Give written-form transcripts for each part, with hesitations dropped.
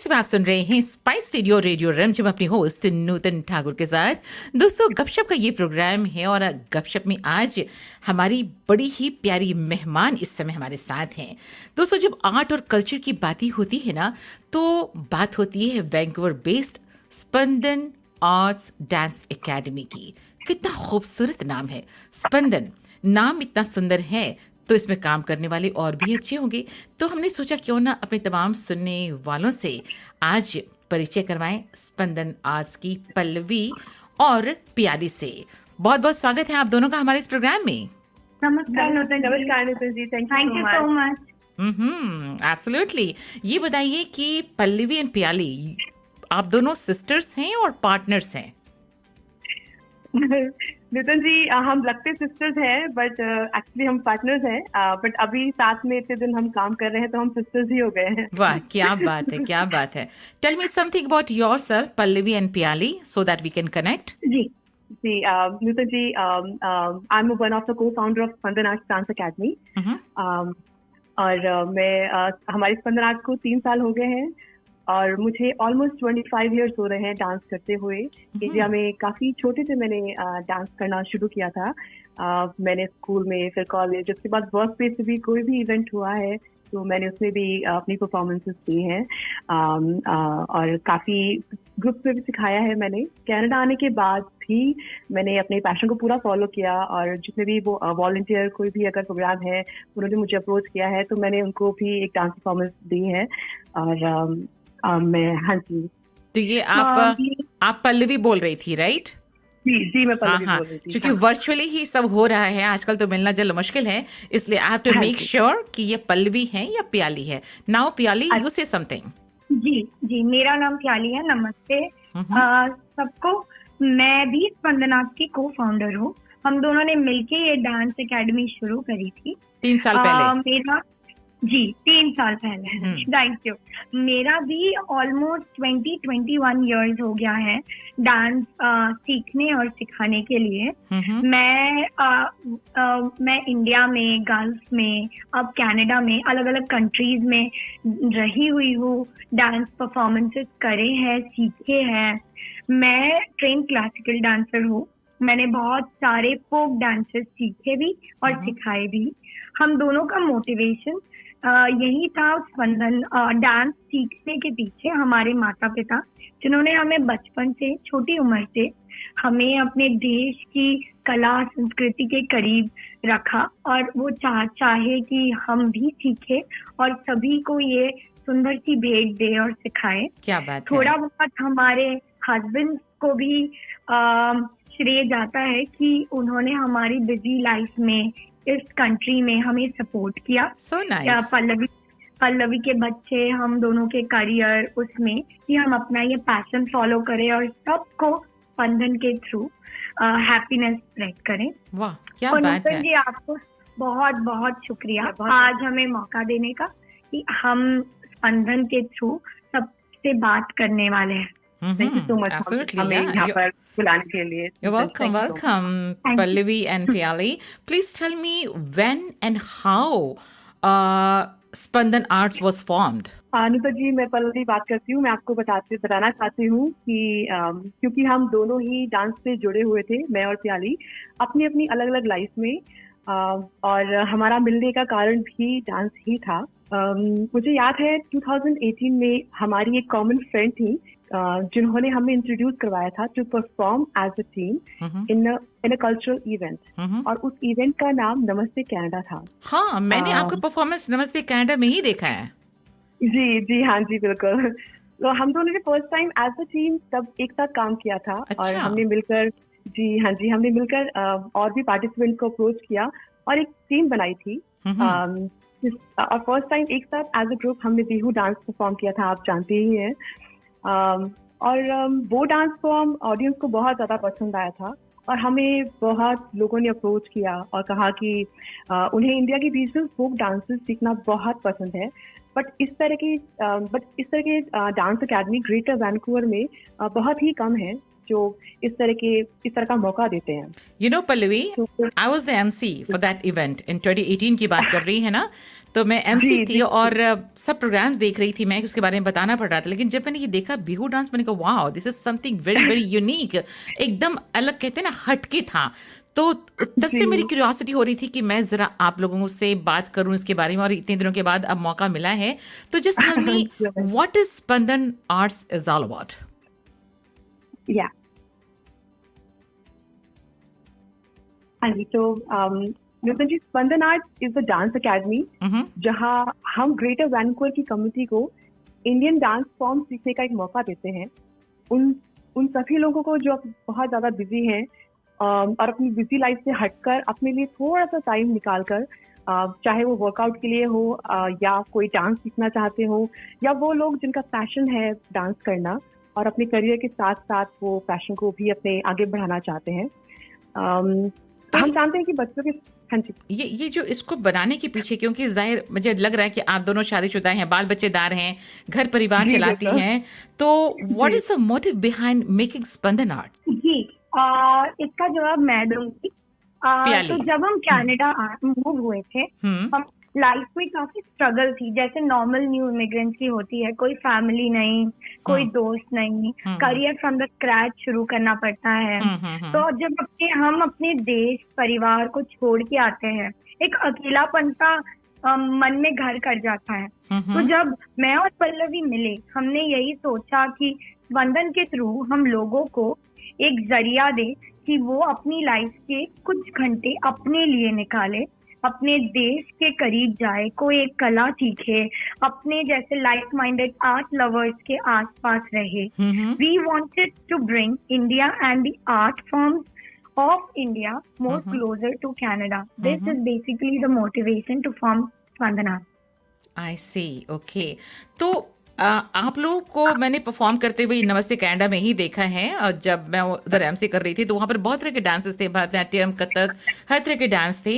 समय आप सुन रहे हैं स्पाइस रेडियो रेडियो रिमझिम अपनी होस्ट नूतन ठाकुर के साथ। दोस्तों, गपशप का ये प्रोग्राम है और गपशप में आज हमारी बड़ी ही प्यारी मेहमान इस समय हमारे साथ हैं। दोस्तों, जब आर्ट और कल्चर की बात ही होती है ना, तो बात होती है वैंकूवर बेस्ड स्पंदन आर्ट्स डांस एकेडमी की। कितना खूबसूरत नाम है स्पंदन। नाम इतना सुंदर है तो इसमें काम करने वाले और भी अच्छे होंगे। तो हमने सोचा क्यों ना अपने तमाम सुनने वालों से आज परिचय करवाएं स्पंदन आर्ट्स की पल्लवी और प्यारी से। बहुत बहुत स्वागत है आप दोनों का हमारे इस प्रोग्राम में। नमस्कार Nutan ji, thank you so much. Absolutely. ये बताइए कि पल्लवी एंड प्याली, आप दोनों सिस्टर्स हैं और पार्टनर्स हैं? नूतन जी, हम लगते सिस्टर्स हैं बट एक्चुअली हम पार्टनर्स हैं। बट अभी साथ में इतने दिन हम काम कर रहे हैं तो हम सिस्टर्स ही हो गए हैं। वाह, क्या बात है, क्या बात है। Tell me something about yourself Pallavi and Pyali so that we can connect. जी Nutan ji, I am one of the cofounder of Spandan arts dance academy. और मैं हमारी स्पंदन आर्ट्स को 3 साल हो गए हैं और मुझे ऑलमोस्ट 25 इयर्स हो रहे हैं डांस करते हुए। इंडिया में काफ़ी छोटे से मैंने डांस करना शुरू किया था। मैंने स्कूल में, फिर कॉलेज, उसके बाद वर्क प्लेस पे भी कोई भी इवेंट हुआ है तो मैंने उसमें भी अपनी परफॉर्मेंसेस दी हैं। और काफ़ी ग्रुप में भी सिखाया है मैंने। कनाडा आने के बाद भी मैंने अपने पैशन को पूरा फॉलो किया और जितने भी वो वॉलंटियर कोई भी अगर प्रोग्राम है उन्होंने मुझे अप्रोच किया है तो मैंने उनको भी एक डांस परफॉर्मेंस दी है। और मैं, हाँ जी। तो ये आप पल्लवी बोल रही थी, राइट? जी मैं पल्लवी बोल रही थी। क्योंकि वर्चुअली ही सब हो रहा है आजकल, तो मिलना जल मुश्किल है, इसलिए I have to make sure कि ये पल्लवी है या प्याली है। नाउ प्याली, यू से समथिंग। जी, मेरा नाम प्याली है। नमस्ते सबको। मैं भी स्पंदन आर्ट्स की को-फाउंडर हूँ। हम दोनों ने मिलके ये डांस एकेडमी शुरू करी थी 3 साल पहले। 3 साल पहले। Thank you. मेरा भी ऑलमोस्ट 21 इयर्स हो गया है डांस सीखने और सिखाने के लिए। मैं इंडिया में, गल्फ में, अब कनाडा में, अलग अलग कंट्रीज में रही हुई हूँ। डांस परफॉर्मेंसेस करे हैं, सीखे हैं। मैं ट्रेन क्लासिकल डांसर हूँ। मैंने बहुत सारे फोक डांसेस सीखे भी और सिखाए भी। हम दोनों का मोटिवेशन यही था स्पंदन डांस सीखने के पीछे। हमारे माता पिता जिन्होंने हमें बचपन से, छोटी उम्र से हमें अपने देश की कला संस्कृति के करीब रखा और वो चाहे कि हम भी सीखे और सभी को ये सुंदर सी भेंट दे और सिखाए। क्या बात है। थोड़ा बहुत हमारे हस्बैंड को भी श्रेय जाता है कि उन्होंने हमारी बिजी लाइफ में, इस कंट्री में हमें सपोर्ट किया। So nice. पल्लवी के बच्चे, हम दोनों के करियर, उसमें कि हम अपना ये पैशन फॉलो करें और सबको स्पंदन के थ्रू हैप्पीनेस स्प्रेड करें। वाह, क्या बात है। जी, आपको बहुत बहुत शुक्रिया आज हमें मौका देने का कि हम स्पंदन के थ्रू सबसे बात करने वाले हैं। Thank you so much हमें यहाँ पर बुलाने के लिए। You're welcome, Pallavi and Pyali. Please tell me when and how Spandan Arts was formed. Anuta जी, मैं पल्लवी बात करती हूँ। मैं आपको बताना चाहती हूँ कि क्योंकि हम दोनों ही डांस से जुड़े हुए थे, मैं और प्याली, अपनी अपनी अलग अलग लाइफ में। और हमारा मिलने का कारण भी डांस ही था। मुझे याद है 2018 में हमारी एक कॉमन फ्रेंड थी जिन्होंने हमें इंट्रोड्यूस करवाया था to perform as a team in a cultural event. और उस इवेंट का नाम नमस्ते कनाडा था। हाँ, मैंने आपका परफॉर्मेंस नमस्ते कनाडा में ही देखा है। जी, हाँ जी, बिल्कुल। तो हम दोनों ने first time as a team तब एक साथ काम किया था। अच्छा। और हमने मिलकर, जी हाँ जी, हमने मिलकर और भी पार्टिसिपेंट को अप्रोच किया और एक टीम बनाई थी। और फर्स्ट टाइम एक साथ एज अ ग्रुप हमने बिहू डांस परफॉर्म किया था, आप जानते ही हैं। और वो डांस फॉर्म ऑडियंस को बहुत ज़्यादा पसंद आया था और हमें बहुत लोगों ने अप्रोच किया और कहा कि उन्हें इंडिया की रीजनल फोक डांसेस सीखना बहुत पसंद है। बट इस तरह के डांस एकेडमी ग्रेटर वैंकूवर में बहुत ही कम है। जो इस तरह का मौका देते हैं। You know, Pallavi, I was the MC for that event in 2018 की बात कर रही है ना, तो मैं MC जी, थी जी, और सब प्रोग्राम्स देख रही थी, मैं उसके बारे में बताना पड़ रहा था। लेकिन जब मैंने ये देखा बिहू डांस, मैंने कहा wow, this is something very very unique, एकदम अलग, कहते हैं ना, हटके था। तो तब से जी। मेरी क्यूरियोसिटी हो रही थी कि मैं जरा आप लोगों से बात करूं इसके बारे में, और इतने दिनों के बाद अब मौका मिला है। तो just tell me, what is Spandan arts is all about? या हाँ जी, तो Nutan ji, Spandan art is the dance academy जहां हम ग्रेटर वैंकूवर की कम्युनिटी को इंडियन डांस फॉर्म सीखने का एक मौका देते हैं। उन सभी लोगों को जो बहुत ज्यादा बिजी हैं और अपनी बिजी लाइफ से हटकर अपने लिए थोड़ा सा टाइम निकालकर, चाहे वो वर्कआउट के लिए हो या कोई डांस सीखना चाहते हो, या वो लोग जिनका पैशन है डांस करना और अपने करियर के साथ साथ वो पैशन को भी अपने आगे बढ़ाना चाहते हैं। तो हम जानते हैं कि बच्चों के, हाँ जी, ये जो इसको बनाने के पीछे, क्योंकि जाहिर मुझे लग रहा है कि आप दोनों शादीशुदा हैं, बाल बच्चेदार हैं, घर परिवार जी, चलाती बिल्कुल। हैं, तो व्हाट जी। Is the motive behind making Spandan arts? जी, इसका जवाब मैं दूंगी। प्याली। तो जब हम कनाडा मूव हुए थे, हम लाइफ में काफी स्ट्रगल थी, जैसे नॉर्मल न्यू इमिग्रेंट्स की होती है। कोई फैमिली नहीं, कोई दोस्त नहीं, करियर फ्रॉम द स्क्रैच शुरू करना पड़ता है। तो जब हम अपने देश परिवार को छोड़ के आते हैं, एक अकेलापन सा मन में घर कर जाता है। तो जब मैं और पल्लवी मिले, हमने यही सोचा कि स्पंदन के थ्रू हम लोगों को एक जरिया दे कि वो अपनी लाइफ के कुछ घंटे अपने लिए निकाले, अपने देश के करीब जाए, कोई एक कला सीखे, अपने जैसे लाइक माइंडेड आर्ट लवर्स के आसपास रहे। We wanted to bring India and the art forms of India more closer to Canada. This is basically the motivation to form Spandana. I see, okay. तो आप लोगों को मैंने परफॉर्म करते हुए नमस्ते कनाडा में ही देखा है, और जब मैं उधर एमसी कर रही थी तो वहाँ पर बहुत तरह के डांसेस थे, भरतनाट्यम, कथक, हर तरह के डांस थे।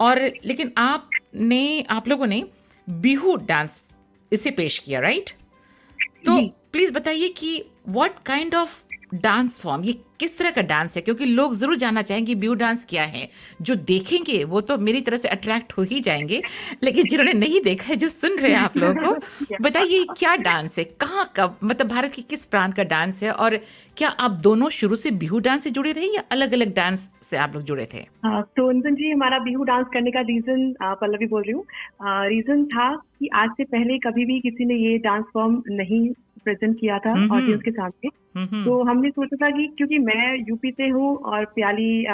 और लेकिन आप लोगों ने बिहू डांस इसे पेश किया, राइट? तो प्लीज बताइए कि what kind of dance form, ये किस तरह का डांस है? क्योंकि लोग जरूर जानना चाहेंगे बिहू डांस क्या है। जो देखेंगे वो तो मेरी तरह से अट्रैक्ट हो ही जाएंगे, लेकिन जिन्होंने नहीं देखा है, जो सुन रहे हैं आप लोगों को, बताइए क्या डांस है, कहाँ का, मतलब भारत के किस प्रांत का डांस है, और क्या आप दोनों शुरू से बिहू डांस से जुड़े रहे या अलग अलग डांस से आप लोग जुड़े थे? तो अंजन जी, हमारा बिहू डांस करने का रीजन, पल्लवी बोल रही हूँ, रीजन था कि आज से पहले कभी भी किसी ने ये डांस फॉर्म नहीं प्रेजेंट किया था ऑडियंस के सामने। तो हमने सोचा था कि क्योंकि मैं यूपी से हूँ और प्याली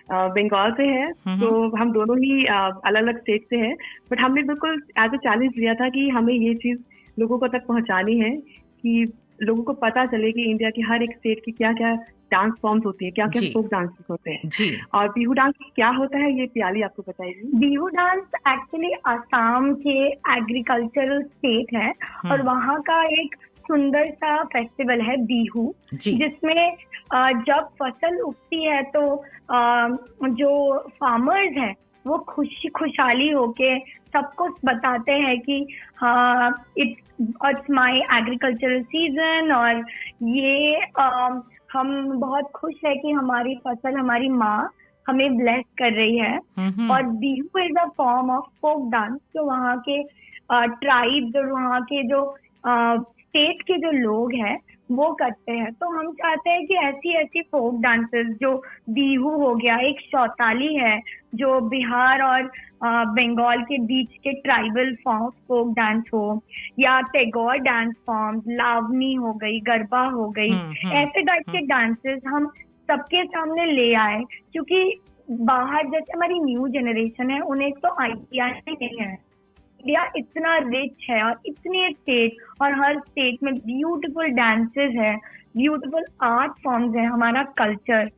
बंगाल से है, तो हम दोनों ही अलग अलग स्टेट से हैं, बट हमने बिल्कुल एज अ चैलेंज लिया था कि हमें ये चीज लोगों को तक पहुंचानी है कि लोगों को पता चले कि इंडिया की हर एक स्टेट की क्या क्या डांस फॉर्म्स होती है, क्या क्या फोक डांसेस होते हैं जी। और बिहू डांस क्या होता है ये प्याली आपको बताएगी। बिहू डांस एक्चुअली असम के एग्रीकल्चरल स्टेट है और वहाँ का एक सुंदर सा फेस्टिवल है बिहू, जिसमें जब फसल उगती है तो जो फार्मर्स हैं वो खुशहाली होके सबको बताते हैं कि इट्स माय एग्रीकल्चरल सीजन, और ये हम बहुत खुश है कि हमारी फसल, हमारी माँ हमें ब्लेस कर रही है। और Bihu is a form of folk dance जो वहाँ के ट्राइब्स और वहाँ के जो स्टेट के जो लोग हैं वो करते हैं। तो हम चाहते हैं कि ऐसी फोक डांसेस, जो बिहू हो गया, एक शौताली है जो बिहार और बंगाल के बीच के ट्राइबल फॉर्म फोक डांस हो, या टैगोर डांस फॉर्म, लावनी हो गई, गरबा हो गई, ऐसे टाइप के डांसेस हम सबके सामने ले आए, क्योंकि बाहर जैसे हमारी न्यू जनरेशन है उन्हें तो आइडिया ही नहीं है। इंडिया इतना रिच है और इतने स्टेट, और हर स्टेट में ब्यूटीफुल डांसेस है, ब्यूटीफुल आर्ट फॉर्म्स है, हमारा कल्चर।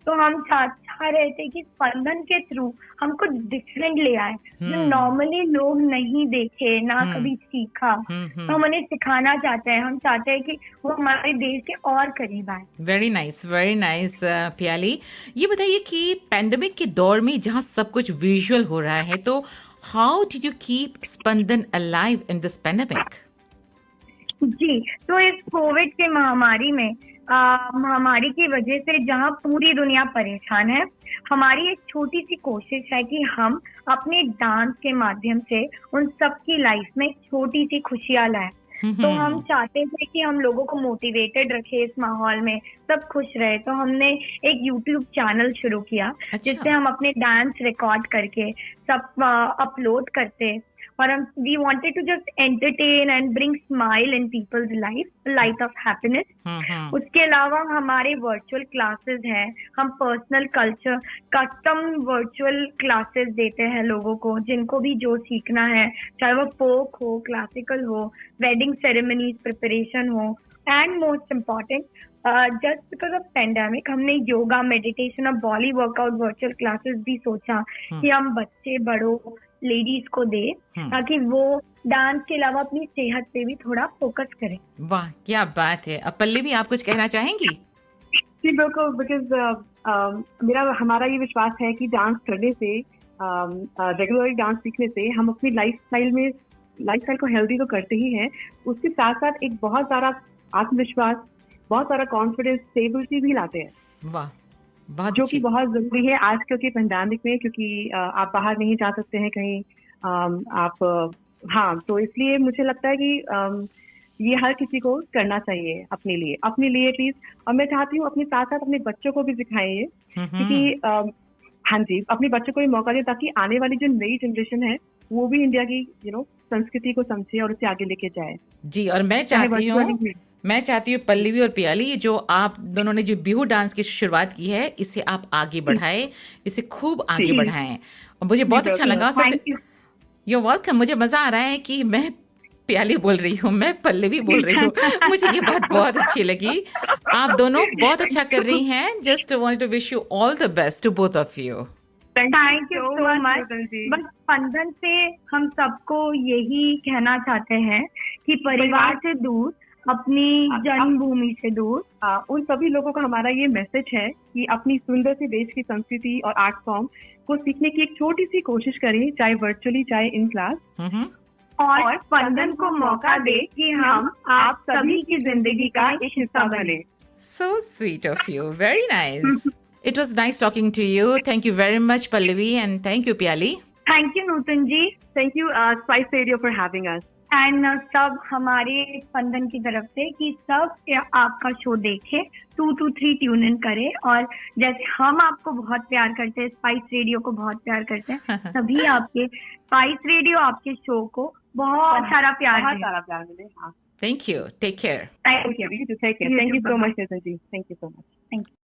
तो हम चाह रहे थे कि स्पंदन के थ्रू हम कुछ डिफरेंट ले आए जो नॉर्मली लोग नहीं देखे ना कभी सीखा। तो हम उन्हें सिखाना चाहते हैं, हम चाहते हैं कि वो हमारे देश के और करीब आए। वेरी नाइस प्याली। ये बताइए कि पैंडेमिक के दौर में जहाँ सब कुछ विजुअल हो रहा है, तो how did you keep Spandan alive in this pandemic? जी, तो इस कोविड के महामारी में महामारी की वजह से जहां पूरी दुनिया परेशान है, हमारी एक छोटी सी कोशिश है कि हम अपने डांस के माध्यम से उन सबकी लाइफ में एक छोटी सी खुशियां लाएं। तो हम चाहते थे कि हम लोगों को मोटिवेटेड रखे इस माहौल में, सब खुश रहे। तो हमने एक YouTube चैनल शुरू किया जिससे हम अपने डांस रिकॉर्ड करके सब अपलोड करते, और हम we wanted to just entertain and bring smile in people's life, light of happiness. उसके अलावा हमारे वर्चुअल क्लासेस हैं, हम personal culture custom virtual classes देते हैं लोगों को, जिनको भी जो सीखना है, चाहे वो फोक हो, क्लासिकल हो, वेडिंग सेरेमनीज प्रिपरेशन हो, and most important just because of pandemic हमने योगा, मेडिटेशन और बॉडी वर्कआउट वर्चुअल क्लासेस भी सोचा कि हम बच्चे, बड़ों, लेडीज को दे, ताकि वो डांस के अलावा अपनी सेहत पे भी थोड़ा फोकस करें। वाह, क्या बात है। अब पल्लवी, आप कुछ कहना चाहेंगी? जी बिल्कुल, बिकॉज हमारा ये विश्वास है कि डांस करने से, रेगुलरली डांस सीखने से हम अपनी लाइफस्टाइल को हेल्दी तो करते ही हैं, उसके साथ साथ एक बहुत सारा आत्मविश्वास, बहुत सारा कॉन्फिडेंस, स्टेबिलिटी भी लाते हैं। वाह, बहुत जो कि बहुत जरूरी है आज क्योंकि पेंडेमिक में, क्योंकि आप बाहर नहीं जा सकते हैं कहीं, तो इसलिए मुझे लगता है कि ये हर किसी को करना चाहिए अपने लिए प्लीज। और मैं चाहती हूँ अपने साथ साथ अपने बच्चों को भी सिखाएं ये, क्योंकि हाँ जी, अपने बच्चों को भी मौका दें ताकि आने वाली जो नई जनरेशन है वो भी इंडिया की संस्कृति को समझे और उसे आगे लेके जाए। जी, और मैं चाहती हूँ पल्लवी और पियाली, जो आप दोनों ने जो बिहू डांस की शुरुआत की है, इसे आप आगे बढ़ाएं, इसे खूब आगे बढ़ाएं। और मुझे बहुत अच्छा लगा। You're welcome। मुझे मजा आ रहा है कि मैं पियाली बोल रही हूँ, मैं पल्लवी बोल रही हूँ। मुझे ये बात बहुत अच्छी लगी। आप दोनों बहुत अच्छा कर रही हैं। Just want to wish you all the best to both of you. Thank you so much. बस स्पंदन से हम सबको यही कहना चाहते हैं कि परिवार से दूर, अपनी जन्मभूमि से दूर, उन सभी लोगों का हमारा ये मैसेज है कि अपनी सुंदर सी देश की संस्कृति और आर्ट फॉर्म को सीखने की एक छोटी सी कोशिश करें, चाहे वर्चुअली चाहे इन क्लास, और स्पंदन को मौका दे कि हम आप सभी की जिंदगी का एक हिस्सा बने। So sweet of you. Very nice. It was nice talking to you. Thank you very much, Pallavi, and thank you, Piyali. Thank you, Nutan ji. Thank you, Spice Radio, for having us. And सब हमारे स्पंदन की तरफ से कि सब आपका show देखे, 2 to 3 tune in करे, और जैसे हम आपको बहुत प्यार करते हैं, स्पाइस रेडियो को बहुत प्यार करते हैं, तभी आपके स्पाइस रेडियो, आपके शो को बहुत सारा प्यार मिले। Thank you. Take care. Thank you. Thank you so much, Nitin ji. Thank you so much. Thank you.